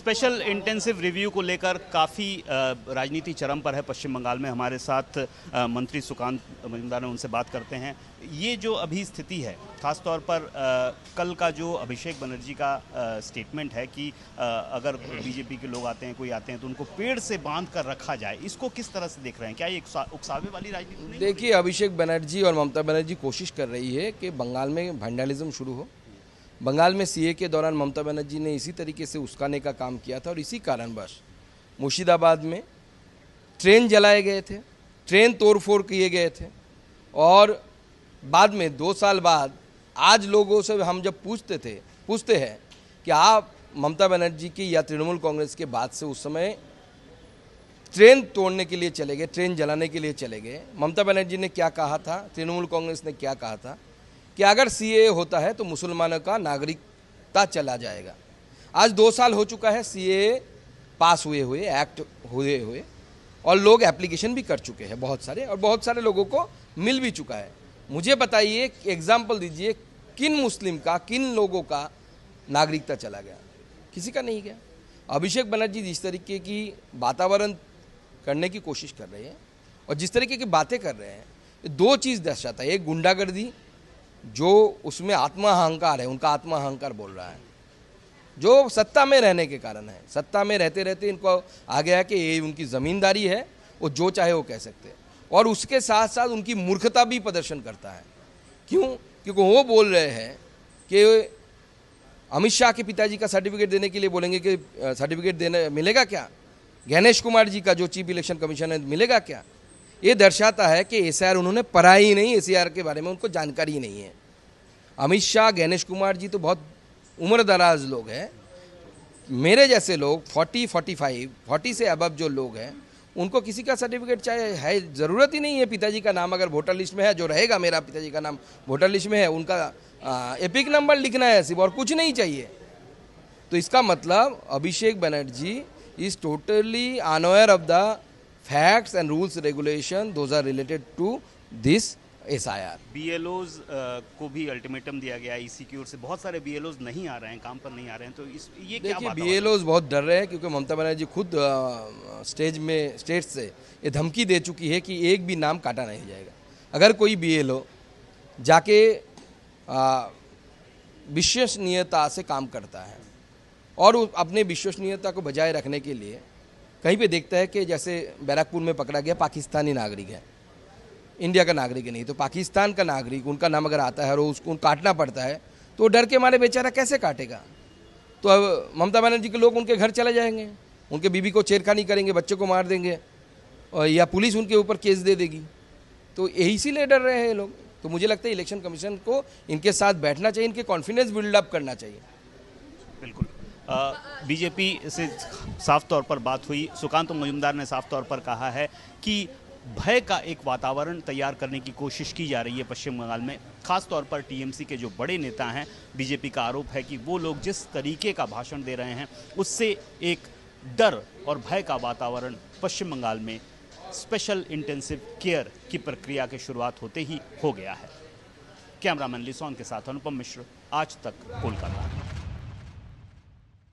Special intensive review को लेकर काफ़ी राजनीति चरम पर है पश्चिम बंगाल में। हमारे साथ मंत्री सुकांत मजूमदार हैं, उनसे बात करते हैं। ये जो अभी स्थिति है, ख़ास तौर पर कल का जो अभिषेक बनर्जी का स्टेटमेंट है कि अगर बीजेपी के लोग आते हैं, कोई आते हैं तो उनको पेड़ से बांध कर रखा जाए, इसको किस तरह से देख रहे हैं? क्या ये उकसावे वाली राजनीति नहीं? देखिए, अभिषेक बनर्जी और ममता बनर्जी कोशिश कर रही है कि बंगाल में वैंडलिज्म शुरू हो। बंगाल में सीए के दौरान ममता बनर्जी ने इसी तरीके से उस्काने का काम किया था और इसी कारणवश मुर्शिदाबाद में ट्रेन जलाए गए थे, ट्रेन तोड़फोड़ किए गए थे। और बाद में 2 साल बाद आज लोगों से हम जब पूछते हैं कि आप ममता बनर्जी की या तृणमूल कांग्रेस के बाद से उस समय ट्रेन तोड़ने के लिए चले गए, ट्रेन जलाने के लिए चले गए, ममता बनर्जी ने क्या कहा था, तृणमूल कांग्रेस ने क्या कहा था कि अगर सीए होता है तो मुसलमानों का नागरिकता चला जाएगा। आज 2 साल हो चुका है सीए पास हुए हुए, एक्ट हुए, और लोग एप्लीकेशन भी कर चुके हैं बहुत सारे, और बहुत सारे लोगों को मिल भी चुका है। मुझे बताइए, एग्जाम्पल दीजिए, किन मुस्लिम का, किन लोगों का नागरिकता चला गया? किसी का नहीं गया। अभिषेक बनर्जी जिस तरीके की वातावरण करने की कोशिश कर रहे हैं और जिस तरीके की बातें कर रहे हैं, 2 चीज़ दर्शाता है। एक, गुंडागर्दी, जो उसमें आत्मा अहंकार है, उनका आत्मा अहंकार बोल रहा है, जो सत्ता में रहने के कारण है। सत्ता में रहते रहते इनको आ गया कि ये उनकी ज़मींदारी है, वो जो चाहे वो कह सकते हैं। और उसके साथ साथ उनकी मूर्खता भी प्रदर्शन करता है। क्यों? क्योंकि वो बोल रहे हैं कि अमित शाह के पिताजी का सर्टिफिकेट देने के लिए बोलेंगे कि सर्टिफिकेट देने मिलेगा क्या? गणेश कुमार जी का जो चीफ इलेक्शन कमीशन है, मिलेगा क्या? ये दर्शाता है कि एसआईआर उन्होंने पढ़ा ही नहीं, एसआईआर के बारे में उनको जानकारी ही नहीं है। अमित शाह, गणेश कुमार जी तो बहुत उम्रदराज लोग हैं। मेरे जैसे लोग 40 से अबव जो लोग हैं, उनको किसी का सर्टिफिकेट चाहे है, ज़रूरत ही नहीं है। पिताजी का नाम अगर वोटर लिस्ट में है, जो रहेगा मेरा पिताजी का नाम वोटर लिस्ट में है, उनका एपिक नंबर लिखना है सिर्फ, और कुछ नहीं चाहिए। तो इसका मतलब Abhishek Banerjee is totally unaware of the facts and rules regulation, those are related to this SIR। BLOs को भी अल्टीमेटम दिया गया ईसी की ओर से। बहुत सारे BLOs नहीं आ रहे हैं, काम पर नहीं आ रहे हैं, तो ये क्या बात है? BLOs बहुत डर रहे हैं, क्योंकि ममता बनर्जी खुद स्टेट से ये धमकी दे चुकी है कि एक भी नाम काटा नहीं जाएगा। अगर कोई BLO जाके विश्वसनीयता से काम करता है और अपने विश्वसनीयता को बजाय रखने के लिए कहीं पे देखता है कि जैसे बैरकपुर में पकड़ा गया पाकिस्तानी नागरिक है, इंडिया का नागरिक है नहीं, तो पाकिस्तान का नागरिक, उनका नाम अगर आता है और उसको काटना पड़ता है, तो डर के मारे बेचारा कैसे काटेगा? तो अब ममता बनर्जी के लोग उनके घर चले जाएंगे, उनके बीबी को छेड़खानी करेंगे, बच्चों को मार देंगे, और या पुलिस उनके ऊपर केस दे देगी। तो इसीलिए डर रहे हैं ये लोग। तो मुझे लगता है इलेक्शन कमीशन को इनके साथ बैठना चाहिए, इनके कॉन्फिडेंस बिल्डअप करना चाहिए। बिल्कुल। बीजेपी से साफ तौर पर बात हुई। सुकांत मजूमदार ने साफ तौर पर कहा है कि भय का एक वातावरण तैयार करने की कोशिश की जा रही है पश्चिम बंगाल में। खास तौर पर टीएमसी के जो बड़े नेता हैं, बीजेपी का आरोप है कि वो लोग जिस तरीके का भाषण दे रहे हैं, उससे एक डर और भय का वातावरण पश्चिम बंगाल में स्पेशल इंटेंसिव केयर की प्रक्रिया की शुरुआत होते ही हो गया है। कैमरामैन लिसॉन के साथ अनुपम मिश्र, आज तक, कोलकाता।